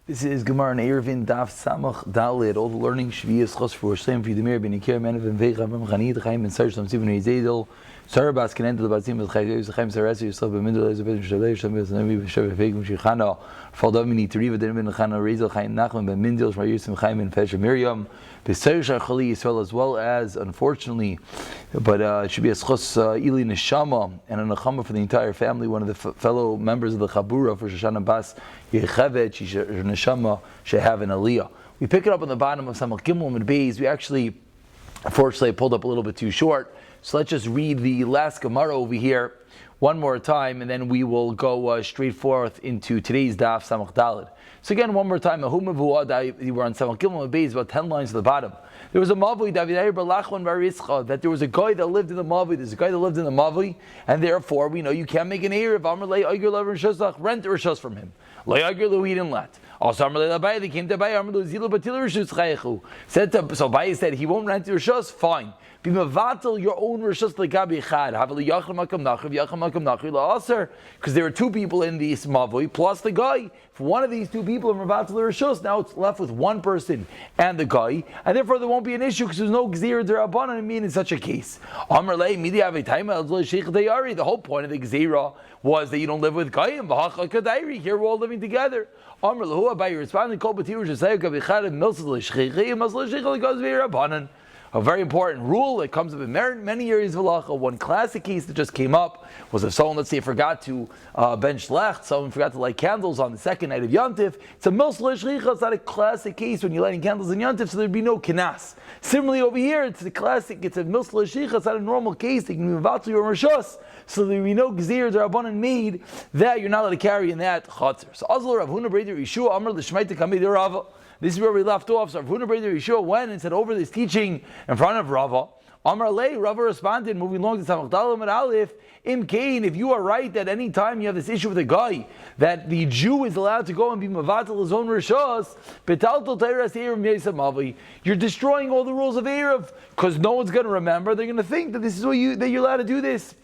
This is Gemara and Eruvin Daf Samach Dalid. All the learning Shviyas Chos for Shem for Yudimir Ben Ikir Men Ben Veicha Ben Chanid Chaim Ben Sarsh Tam Sivin Yizedel Sarabas Kenend the Bazim with Chayos Chaim Sarasi yourself Ben Mindel as a Ben Shalei Shem Ben Nami Ben Shav Veikum Shichana Faldamini Teriva Den Ben Chana Rezel Chaim Nachman Ben Mindel Shmayusim Chaim Ben Fesha Miriam Besayush Chali Yisrael, as well as, unfortunately, but it should be a schos ili neshama and a nechama for the entire family. One of the fellow members of the Chabura for Shoshana Bas Yechevet neshama should have an aliyah. We pick it up on the bottom of Samach Gimel and Beis. We actually, unfortunately, pulled up a little bit too short. So let's just read the last Gemara over here one more time, and then we will go straight forth into today's Daf Samach Daled. So again, one more time, you were on Samach Gimel and Beis, about 10 lines to the bottom. There was a Mavui, that there was a guy that lived in the Mavui. There's a guy that lived in the Mavui, and therefore we know you can't make an eir if Amr Lei Oger Lev Rishos, rent a Rishos from him. Lei Oger Lu, he didn't let. Also Amr Lei Labai, they came to Abai, Amr Lu Zilu Batil Rishos Chayechu. So Abai said he won't rent the Rishos, fine. Be mavatal your own rishos legabi chad. Have a liyachal makam nachri, yachal makam nachri la'aser. Because there were two people in the mavui plus the guy. If one of these two people are mavatal rishos, now it's left with one person and the guy, and therefore there won't be an issue because there's no gzir derabbanan mean in such a case. Amar lei midi avitayma al sheikh dayari. The whole point of the gzira was that you don't live with gayim. V'hacha kadairi. Here we're all living together. Amar lahu abai responding kol b'tiru shesayuk avichad milsel l'shchichi milsel l'shchichi l'gaz v'irabbanan. A very important rule that comes up in many areas of halacha. One classic case that just came up was if someone, let's say, forgot to bench lecht, someone forgot to light candles on the second night of Yontif. It's a milsel shchicha. It's not a classic case when you're lighting candles in Yontif, so there'd be no kinas. Similarly, over here, it's a classic. It's a milsel shchicha. It's not a normal case. They can be mavatul your rishos, so there'd be no gzir derabanan made that you're not allowed to carry in that chatzar. So Azal Rav Huna Breder Yeshua Amar l'shmeita kamei Rava. This is where we left off. So Rav Huna Breder Yeshua went and said over this teaching in front of Rava. Amar Lei, Rava responded, moving along to Samach Dalam and Aleph, Im Kain, if you are right that any time you have this issue with a guy, that the Jew is allowed to go and be mavatal his own rishos, betaltal teiras erev meisa mavi, you're destroying all the rules of erev, because no one's going to remember. They're going to think that this is that you're allowed to do this.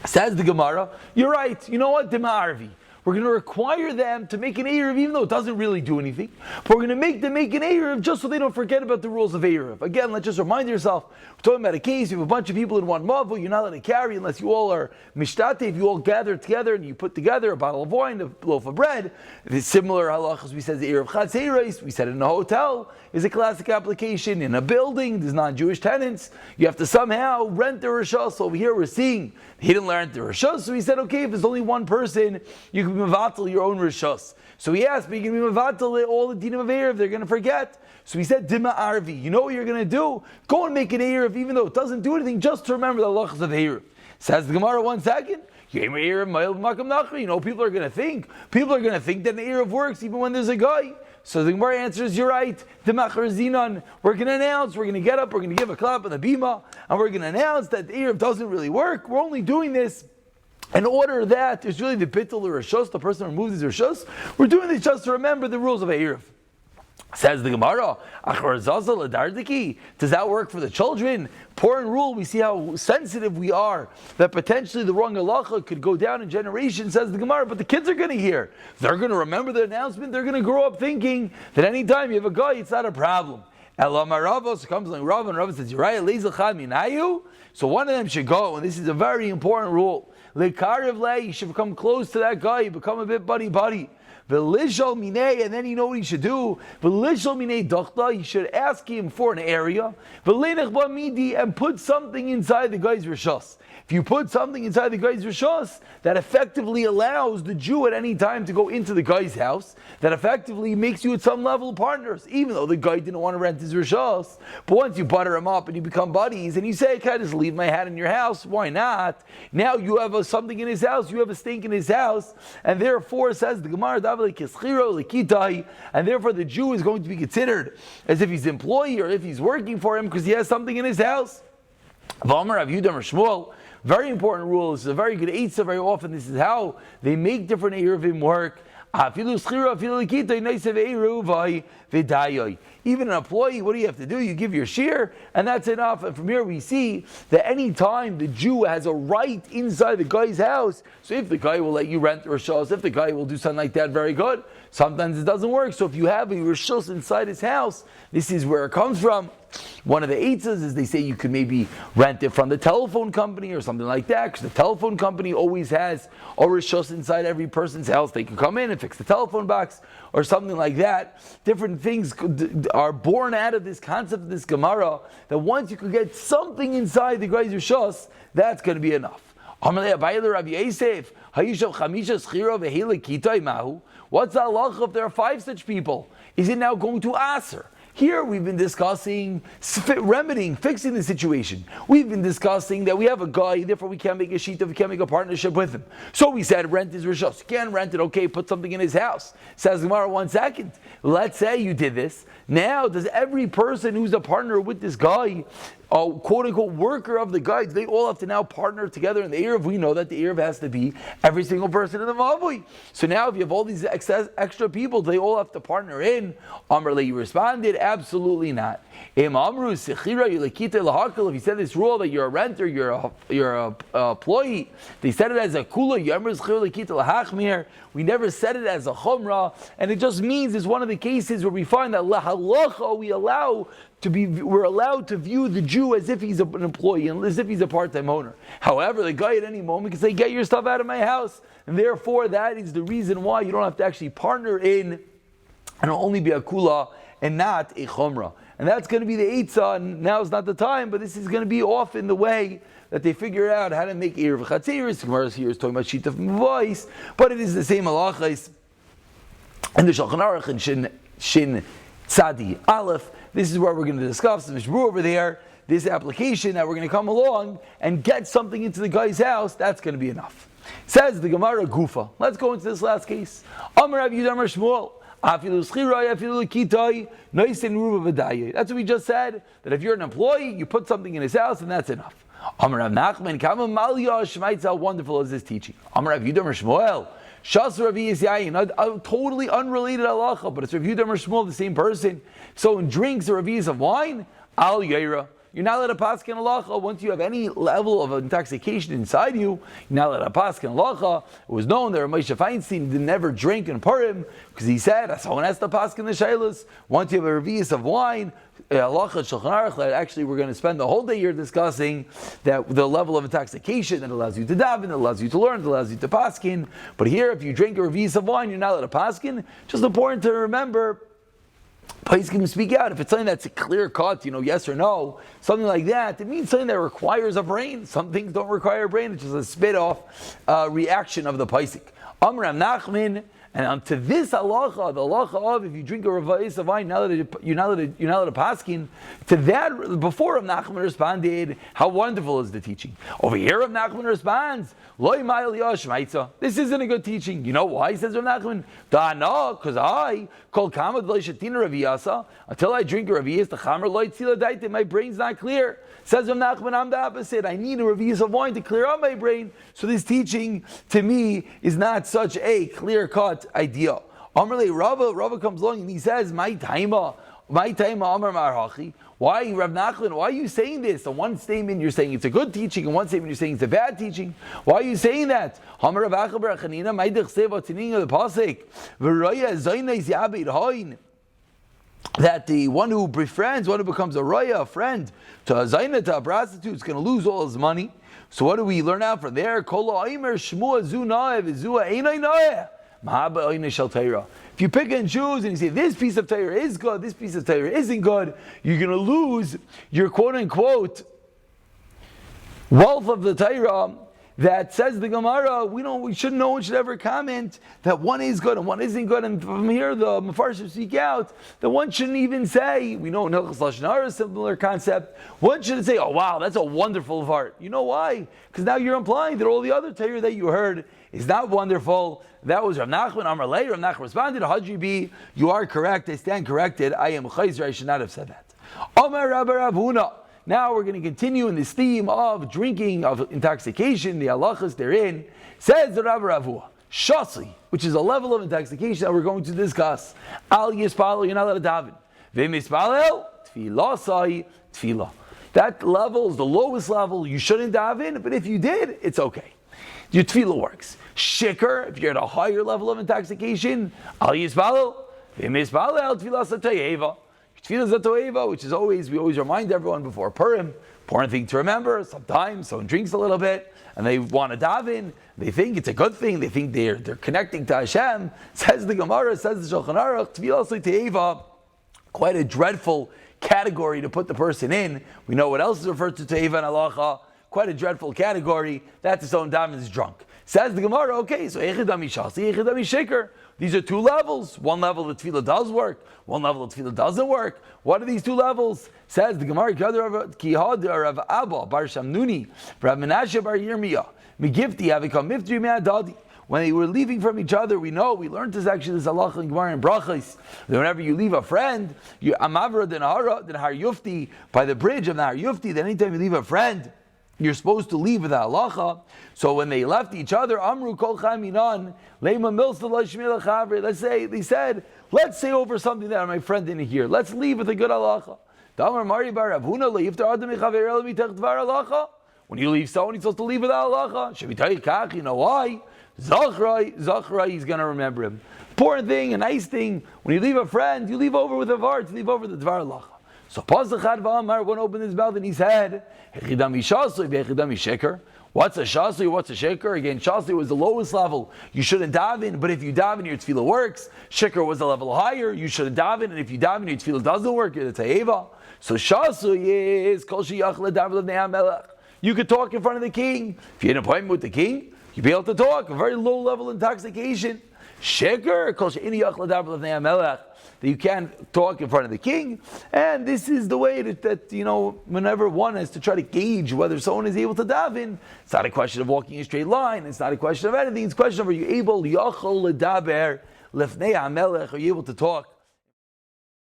Says the Gemara, you're right. You know what? Dima arvi. We're going to require them to make an Erev, even though it doesn't really do anything. But we're going to make them make an Erev just so they don't forget about the rules of Erev. Again, let's just remind yourself, we're talking about a case, you have a bunch of people in one mavu, you're not allowed to carry unless you all are mishtate, if you all gather together and you put together a bottle of wine, a loaf of bread. It's similar halachas, we said the Erev Chatzeiros, we said in a hotel, is a classic application. In a building, there's non-Jewish tenants, you have to somehow rent the Rishos. Over here we're seeing, he didn't rent the Rishos, so he said, okay, if there's only one person, you can be mevatel your own rishos. So he asked, but you can be mevatel all the dinim of Erev, they're going to forget. So he said, Dima Arvi, you know what you're going to do? Go and make an Erev, even though it doesn't do anything, just to remember the halachas of Erev. Says the Gemara, 1 second. You know, people are going to think. People are going to think that an Erev works even when there's a guy. So the Gemara answers, you're right. Demachar Zinon, we're going to announce, we're going to get up, we're going to give a clap on the bima, and we're going to announce that the Erev doesn't really work. We're only doing this in order that it's really the bittul or rishos, the person removes his rishos. We're doing this just to remember the rules of Erev. Says the Gemara, does that work for the children? Important rule, we see how sensitive we are, that potentially the wrong halacha could go down in generations, says the Gemara, but the kids are going to hear. They're going to remember the announcement, they're going to grow up thinking that anytime you have a guy, it's not a problem. So comes like Rav, and Rav says, so one of them should go, and this is a very important rule. You should become close to that guy, become a bit buddy. And then you know what he should do. He should ask him for an area. And put something inside the guy's rishos. If you put something inside the guy's rishos, that effectively allows the Jew at any time to go into the guy's house, that effectively makes you at some level partners, even though the guy didn't want to rent his rishos. But once you butter him up and you become buddies, and you say, can I just leave my hat in your house? Why not? Now you have something in his house, you have a stink in his house, and therefore, says the Gemara, and therefore the Jew is going to be considered as if he's an employee or if he's working for him because he has something in his house. Very important rule. This is a very good eitzah. Very often, this is how they make different Eruvin work. Even an employee, what do you have to do? You give your share, and that's enough. And from here we see that any time the Jew has a right inside the guy's house, so if the guy will let you rent rishos, if the guy will do something like that, very good. Sometimes it doesn't work. So if you have a rishos inside his house, this is where it comes from. One of the eitzas is they say you could maybe rent it from the telephone company or something like that, because the telephone company always has a rishos inside every person's house. They can come in and fix the telephone box or something like that. Different things are born out of this concept of this Gemara, that once you could get something inside the guy's rishos, that's going to be enough. What's the halacha if there are 5 such people? Is it now going to aser? Here we've been discussing remedying, fixing the situation. We've been discussing that we have a guy, therefore we can't make a shita, we can't make a partnership with him. So we said rent his rishos. You can't rent it, okay, put something in his house. Says Gemara, 1 second. Let's say you did this. Now, does every person who's a partner with this guy, quote unquote worker of the guy, they all have to now partner together in the Eruv? We know that the Eruv has to be every single person in the Mavui. So now if you have all these extra people, they all have to partner in. Amrle, you responded, absolutely not. If you said this rule that you're a renter, you're a employee, they said it as a kula. We never said it as a chumrah, and it just means it's one of the cases where we find that halacha we're allowed to view the Jew as if he's an employee and as if he's a part-time owner. However, the guy at any moment can say, "Get your stuff out of my house," and therefore that is the reason why you don't have to actually partner in, and it'll only be a kula and not a chumrah. And that's going to be the eitzah, and now is not the time, but this is going to be off in the way that they figure out how to make Eruv Chatzeris. Gemara here is talking about Shita from voice, but it is the same halachas. And the Shulchan Aruch and Shin Tzadi Aleph, this is where we're going to discuss the Mishbru over there, this application that we're going to come along and get something into the guy's house, that's going to be enough. Says the Gemara Gufa. Let's go into this last case. Amar Rav Yehuda Amar Shmuel. That's what we just said, that if you're an employee, you put something in his house and that's enough. Amar Rav Nachman, Kama Malya Shmaitz, how wonderful is this teaching? Amar Rav Yehuda Amar Shmuel, Shas Rav Yisyayin, a totally unrelated halacha, but it's Rav Yehuda Amar Shmuel, the same person. So in drinks or Rav of wine, Al Yaira. You're not allowed to paskin halacha once you have any level of intoxication inside you. You're not allowed to paskin halacha. It was known that Moshe Feinstein did never drink in Purim because he said someone has to paskin the shaylas. Once you have a revius of wine, halacha Shulchan Aruch, that actually we're going to spend the whole day here discussing that the level of intoxication that allows you to daven, that allows you to learn, that allows you to paskin. But here, if you drink a revius of wine, you're not allowed to paskin. Just important to remember. Pais can speak out. If it's something that's a clear cut, yes or no, something like that, it means something that requires a brain. Some things don't require a brain, it's just a spit off reaction of the paisik. Amram Nachman, and to this halacha, the halacha of if you drink a revais of wine, you're not allowed to paskin. To that, before Rav Nachman responded, how wonderful is the teaching? Over here, Rav Nachman responds, Loi ma'il yosh ma'itza. This isn't a good teaching. You know why? Says Rav Nachman. No, because I call kamad loy shatina raviyasa until I drink a raviyas. The chamer loy tzila daite. My brain's not clear. Says Rav Nachman, I'm the opposite. I need a raviyas of wine to clear up my brain. So this teaching to me is not such a clear cut idea. Amrle Rava comes along and he says, My taima Amar Marhachi. Why, Rav Nachman, why are you saying this? On one statement you're saying it's a good teaching, and one statement you're saying it's a bad teaching. Why are you saying that? That the one who befriends, one who becomes a raya, a friend, to a zayna, to a prostitute, is going to lose all his money. So what do we learn out from there? If you pick and choose and you say this piece of Torah is good, this piece of Torah isn't good, you're going to lose your quote-unquote wealth of the Torah that says the Gemara, we shouldn't know, one should ever comment that one is good and one isn't good. And from here the Mefarshim speak out that one shouldn't even say, we know in Hilchos Lashon Hara, a similar concept, one shouldn't say, oh wow, that's a wonderful part. You know why? Because now you're implying that all the other Torah that you heard is not wonderful. That was Rav Nachman Amar Lei. Rav Nachman responded, Hajibi, you are correct, I stand corrected, I am chayzer, I should not have said that. Amar Rabbi Rav Huna. Now we're going to continue in this theme of drinking, of intoxication, the halachas therein. Says the Rabbi Rav Huna, Shasi, which is a level of intoxication that we're going to discuss. Al Yispalel, you're not allowed to daven. V'im Yispalel, Tfilasai, Tfilah. That level is the lowest level. You shouldn't daven, but if you did, it's okay. Your tefillah works. Shikr, if you're at a higher level of intoxication, Al Yispalel, V'im Yispalel, Tfilasai Toyeva. Tefillah Zatoeva, which is we always remind everyone before Purim, important thing to remember. Sometimes someone drinks a little bit and they want to daven. They think it's a good thing. They think they're connecting to Hashem. Says the Gemara, says the Shulchan Aruch, Tefillah Zatoeva, quite a dreadful category to put the person in. We know what else is referred to Teiva and Halacha. Quite a dreadful category. That its own daven is drunk. Says the Gemara, okay, so Echidami Shasi, Echidami Shikr. These are two levels. One level the tefillah does work. One level the tefillah doesn't work. What are these two levels? Says the Gemara, Kihad Rav Abba Bar Shamnuni, Rav Menashe Bar Yirmiyah, Megifti Avikam Miftri Me'adadi. When they were leaving from each other, we learned this actually, this halacha in Gemara and Brachos. Whenever you leave a friend, you Amavra den Har Yufti, by the bridge of the Har Yufti, then anytime you leave a friend, you're supposed to leave with the halacha. So when they left each other, Amru Kol Chaminan, Leima Milsa Lashmil Chavre, they said, let's say over something that my friend didn't hear. Let's leave with a good halacha. Damar Mari Bar Avuna Leiftar Adam Chaver El Mitach Dvar halacha. When you leave someone, you're supposed to leave with the halacha. Shavitay Kach, you know why? Zachrai, he's going to remember him. Important thing, a nice thing, when you leave a friend, you leave over with a var, to leave over the Dvar halacha. So Pasachad V'Amar, one opened his mouth and he said, Hechidami Shasli v'Hechidami Sheker. What's a Shasli, what's a Sheker? Again, Shasli was the lowest level. You shouldn't daven, but if you daven, your tefillah works. Sheker was a level higher. You shouldn't daven, and if you daven, your tefillah doesn't work. It's a Eva. So Shasli is Kol Shiyach L'Dav L'Bnei HaMelech. You could talk in front of the king. If you had an appointment with the king, you'd be able to talk. A very low level intoxication. Sheker, Kol Shiyach L'Dav L'Bnei HaMelech. That you can't talk in front of the king, and this is the way that whenever one has to try to gauge whether someone is able to daven, it's not a question of walking in a straight line, it's not a question of anything, it's a question of are you able, yachol ledaber lefnei hamelech, are you able to talk in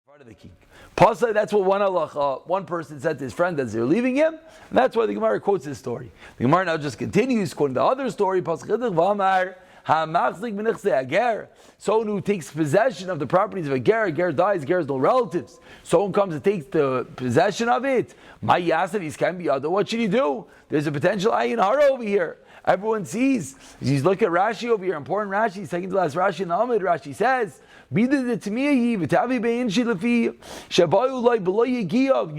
front of the king? Pasai, that's what one person said to his friend as they're leaving him, and that's why the Gemara quotes this story. The Gemara now just continues quoting the other story, someone who takes possession of the properties of a ger dies, ger has no relatives. Someone comes and takes the possession of it. What should he do? There's a potential ayin hara over here. Everyone sees. You look at Rashi over here, important Rashi, second to last Rashi in the Amid. Rashi says, you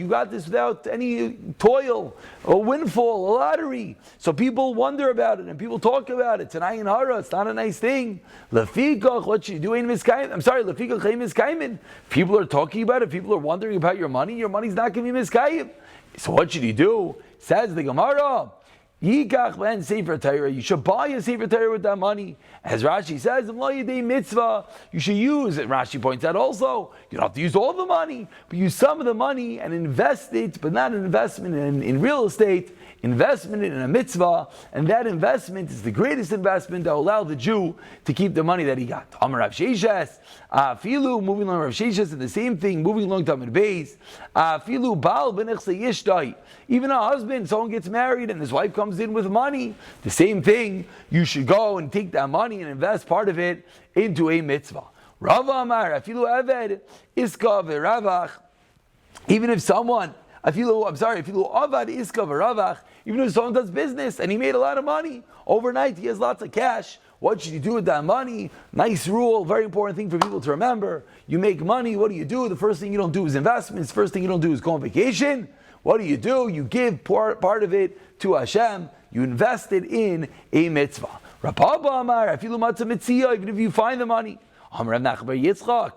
got this without any toil, a windfall, a lottery. So people wonder about it and people talk about it. It's an ayin hara, it's not a nice thing. What should you do? People are talking about it, people are wondering about your money's not going to be miskayim. So what should you do? Says the Gemara, Yikach ben Sefer Torah. You should buy a Sefer Torah with that money. As Rashi says, mitzvah. You should use it. Rashi points out also, you don't have to use all the money, but use some of the money and invest it, but not an investment in real estate, investment in a mitzvah, and that investment is the greatest investment that will allow the Jew to keep the money that he got. Amar Rav Sheshes, Filu, moving along Rav Sheshes, and the same thing, moving along to Amid Beis, Filu Baal b'nechse yishdai. Even a husband, someone gets married and his wife comes in with money, the same thing, you should go and take that money and invest part of it into a mitzvah. Rav Amar, Afilu Eved, Iska v'Ravach, even if someone, Afilu Avad Iska v'Ravach, even if someone does business and he made a lot of money, overnight he has lots of cash, what should you do with that money? Nice rule, very important thing for people to remember. You make money, what do? The first thing you don't do is investments, first thing you don't do is go on vacation. What do? You give part of it to Hashem. You invest it in a mitzvah. Rapapa Amar, Afilu Matzah Mitziyah, even if you find the money. Amar Rav Nachman bar Yitzchak,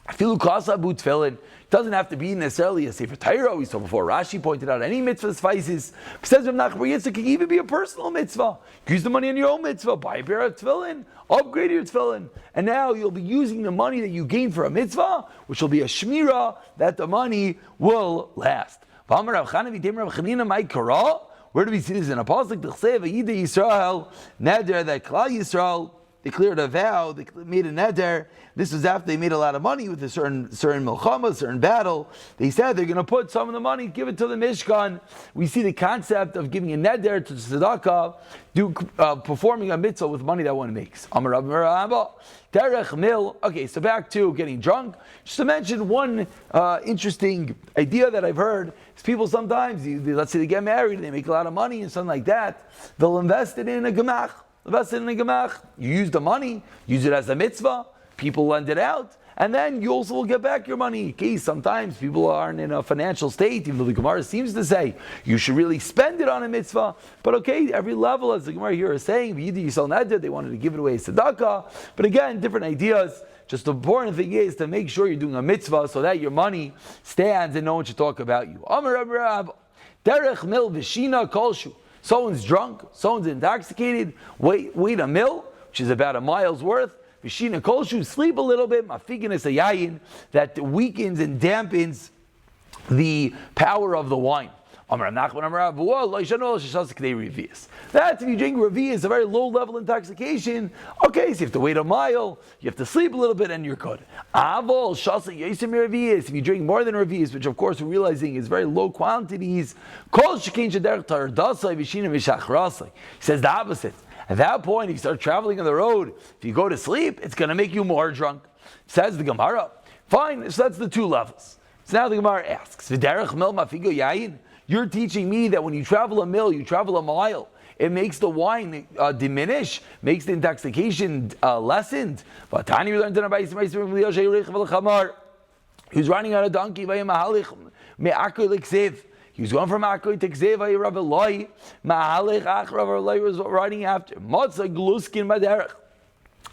Afilu Kasa Bu Tefillin. It doesn't have to be necessarily a Sefer Torah. We saw before Rashi pointed out any mitzvah suffices. Says Rav Nachman bar Yitzchak, it can even be a personal mitzvah. Use the money on your own mitzvah. Buy a pair of tefillin. Upgrade your tefillin. And now you'll be using the money that you gain for a mitzvah, which will be a shmirah that the money will last. Where do we see this in a pasuk? Yisrael, Neder, that Klal Yisrael, they cleared a vow, they made a neder. This was after they made a lot of money with a certain milchama, certain battle. They said they're going to put some of the money, give it to the Mishkan. We see the concept of giving a neder to tzedakah, performing a mitzvah with money that one makes. Amar Rabba, Derech Mil. Okay, so back to getting drunk. Just to mention one interesting idea that I've heard is people sometimes, let's say they get married, they make a lot of money and something like that, they'll invest it in a gemach. You use the money, use it as a mitzvah, people lend it out, and then you also will get back your money. Okay, sometimes people aren't in a financial state, even though the Gemara seems to say you should really spend it on a mitzvah. But okay, every level, as the Gemara here is saying, they wanted to give it away as tzedakah. But again, different ideas. Just the important thing is to make sure you're doing a mitzvah so that your money stands and no one should talk about you. Derech mil v'shina kolshu. Someone's drunk, someone's intoxicated, wait a mil, which is about a mile's worth. V'shina kolshu, sleep a little bit, mafikinis a yayin, that weakens and dampens the power of the wine. That's if you drink revi'is, a very low level intoxication. Okay, so you have to wait a mile, you have to sleep a little bit, and you're good. If you drink more than revi'is, which of course we're realizing is very low quantities, he says the opposite. At that point, if you start traveling on the road, if you go to sleep, it's going to make you more drunk. Says the Gemara. Fine, so that's the two levels. So now the Gemara asks, you're teaching me that when you travel a mil, you travel a mile, it makes the wine diminish, makes the intoxication lessened. He was riding on a donkey, he was going from Akkoy to Ksev, Rav Eloi, Rav Eloi was riding after. I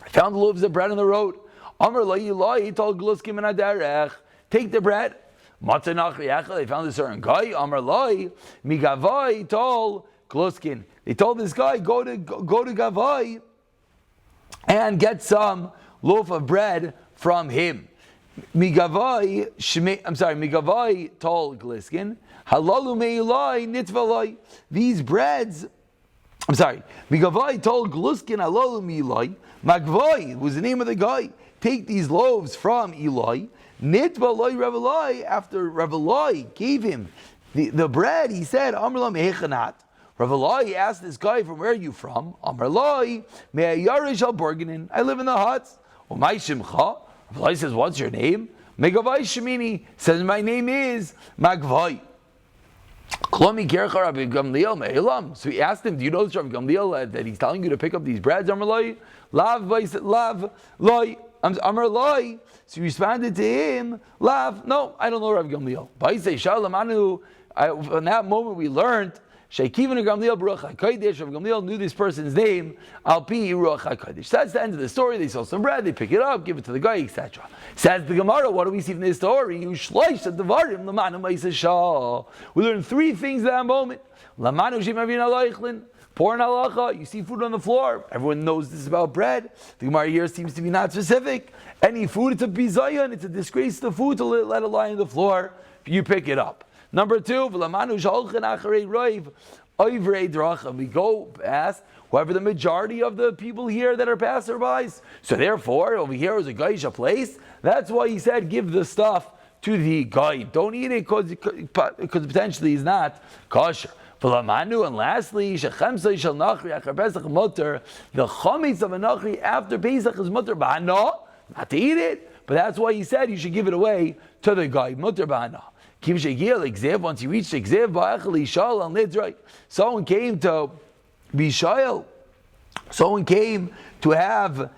found loaves of bread on the road. Amar Eloi, he told Gluskin Madaderech, take the bread. They found a certain guy, Amar Loi, Migavai told Gluskin. They told this guy, go to Gavai and get some loaf of bread from him. Migavai told Gluskin, Halalu meilai nitvalai. These breads, Migavai told Gluskin, Halalu meilai. Magvai was the name of the guy. Take these loaves from Eloi. Nitvalai Rav Eloi, after Rav Eloi gave him the bread, he said, Amar Lo mehechanat. Rav Eloi asked this guy, from where are you from? Amar Eloi, me'ayarish al Borganin. I live in the huts. Umay shimcha. Rav Eloi says, what's your name? Megavai Shemini says, my name is Magvai. Klomi Kercha Rabbi Gamliel Me'elam. So he asked him, do you know this Rabbi Gamliel that he's telling you to pick up these breads? Amar Eloi, lav loi. Amar Loi. So he responded to him, Lav, no, I don't know Rav Gamliel. In that moment we learned, Sheikivin Gamliel Baruch HaKodesh, Rav Gamliel knew this person's name, Alpi Ruach HaKodesh. That's the end of the story. They sell some bread, they pick it up, give it to the guy, etc. Says the Gemara, what do we see from this story? We learn three things at that moment. Pour an halacha, you see food on the floor. Everyone knows this is about bread. The Gemara here seems to be not specific. Any food, it's a bizayon, it's a disgrace to the food to let it lie on the floor. You pick it up. Number two, we go past whoever the majority of the people here that are passerbys. So therefore, over here is a geisha place. That's why he said, give the stuff to the guy. Don't eat it because potentially he's not kosher. And lastly, the chametz of a nachri after Pesach is mutter b'hana, not to eat it, but that's why he said you should give it away to the guy, mutter b'hana. Once you reach the Gzev, someone came to Bishael, someone came to Rav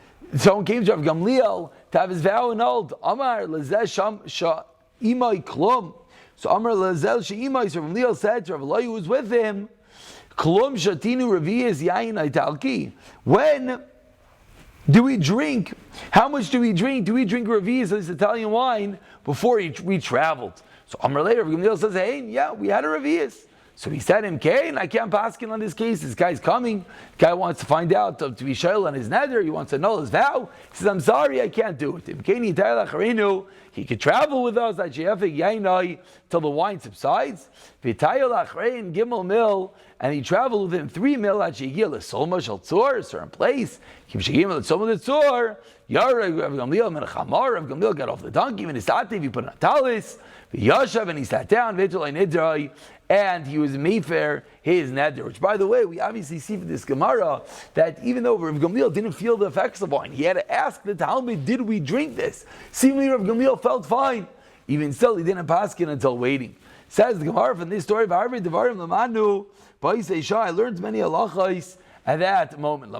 Gamliel to have his vow annulled. Amar lezeh imay klum. So Amar Lazel Sheimai, so Rav Gamliel said to Rav Eloi, who was with him, Klum Shatinu Revi'is Yain Aitalki. When do we drink? How much do we drink? Do we drink Revi'is, this Italian wine, before we traveled? So Amar later, Rav Gamliel says, hey, yeah, we had a Revi'is. So he said him, Kain, I can't paskin on this case. This guy's coming. The guy wants to find out to be shayl on his neder. He wants to null his vow. He says, I'm sorry, I can't do it. He could travel with us till the wine subsides. Gimel mil, and he traveled with him 3 mil at Shegil, a Solma Shal Tzor, a certain place. Rav Gamliel got off the donkey, and he put on a talis, and he sat down, and he was mayfair his neder. Which, by the way, we obviously see from this Gemara that even though Rav Gamliel didn't feel the effects of wine, he had to ask the Talmud, did we drink this? Seemingly Rav Gamliel felt fine. Even still, he didn't paskin until waiting. Says the Gemara from this story, I learned many halachos at that moment. I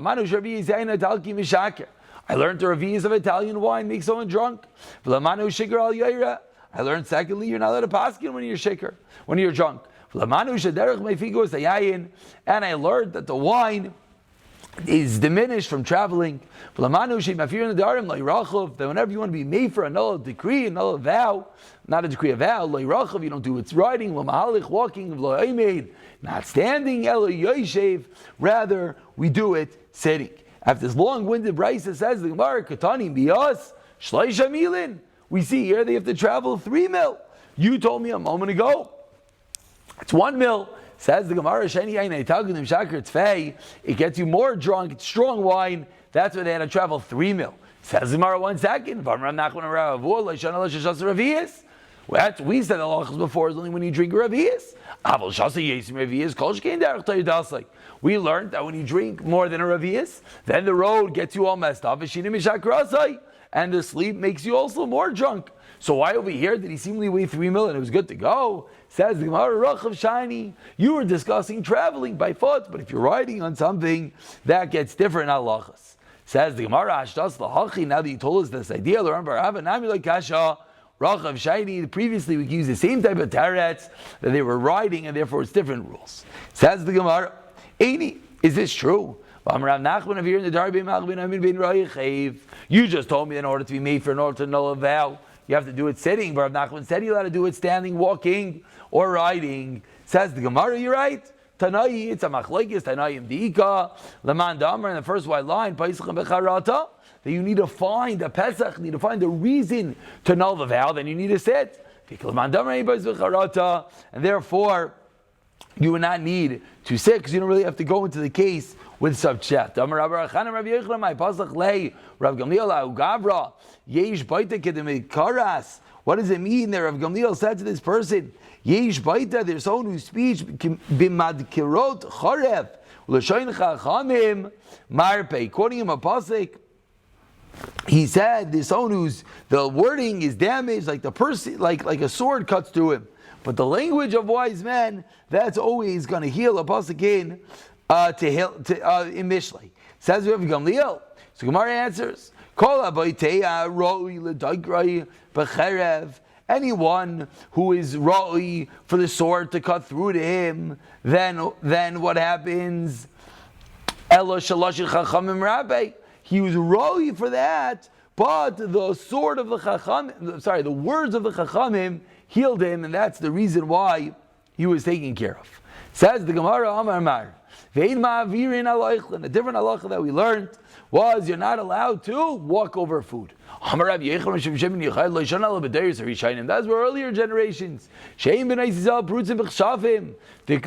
learned the revi'is of Italian wine makes someone drunk. I learned secondly, you're not allowed to paskin when you're shikr, when you're drunk. And I learned that the wine is diminished from traveling. That whenever you want to be made for a null decree, a null vow, not a decree of vow, you don't do its riding, walking, not standing, rather we do it sitting. After this long-winded brisa says the Gemara, Katani biyas shleisha milin. We see here they have to travel 3 mil. You told me a moment ago it's 1 mil. Says the Gemara, it gets you more drunk, it's strong wine. That's why they had to travel 3 mil. Says the Gemara, 1 second. We said the halachas before is only when you drink revi'is. We learned that when you drink more than a revi'is, then the road gets you all messed up, and the sleep makes you also more drunk. So why over here did he seemingly weigh 3 mil and it was good to go? Says the Gemara, Rachav Shani, you were discussing traveling by foot, but if you're riding on something, that gets different halachas. Says the Gemara, Ashtas Lahachi, now that you told us this idea, Rachav Shani, previously we used the same type of teretz that they were riding, and therefore it's different rules. Says the Gemara, Eini, is this true? You just told me in order to be made for an order to null a vow, you have to do it sitting. But Rav Nachman said you allowed to do it standing, walking, or riding. Says the Gemara, you're right. Tanai, it's a machlekes, Tanayim diika, leman damer, in the first white line, paisachim becharata, that you need to find a Pesach, you need to find a reason to null the vow, then you need to sit. And therefore, you would not need to sit, because you don't really have to go into the case with such chat. What does it mean there? Rav Gamliel said to this person, Yesh baita, there's someone whose speech b'madkirot chorev l'shoin chachamim marpei. Quoting him a pasuk, he said there's someone whose the wording is damaged, like the person, like a sword cuts through him. But the language of wise men, that's always going to heal a pasuk in Mishlei. Says Rav Gamliel. So Gemara answers, anyone who is ra'i for the sword to cut through to him, then what happens? He was ra'i for that, but the sword of the Chachamim, the words of the Chachamim healed him, and that's the reason why he was taken care of. Says the Gemara, Amar Mar, a different halacha that we learned was you're not allowed to walk over food. That's were earlier generations.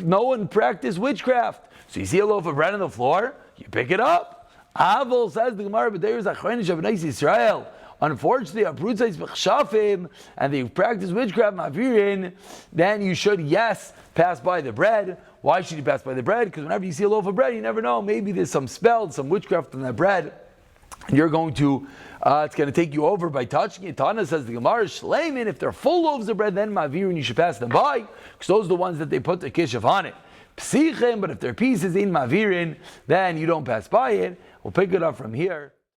No one practiced witchcraft. So you see a loaf of bread on the floor, you pick it up. Avol, says the Gemara, unfortunately, and they practice witchcraft, then you should, yes, pass by the bread. Why should you pass by the bread? Because whenever you see a loaf of bread, you never know, maybe there's some spell, some witchcraft on that bread, and you're going to, it's going to take you over by touching it. Tana says the Gemara, Shleimin, if they're full loaves of bread, then Mavirin, you should pass them by, because those are the ones that they put the kishav on it. Psichem, but if they're pieces in Mavirin, then you don't pass by it. We'll pick it up from here.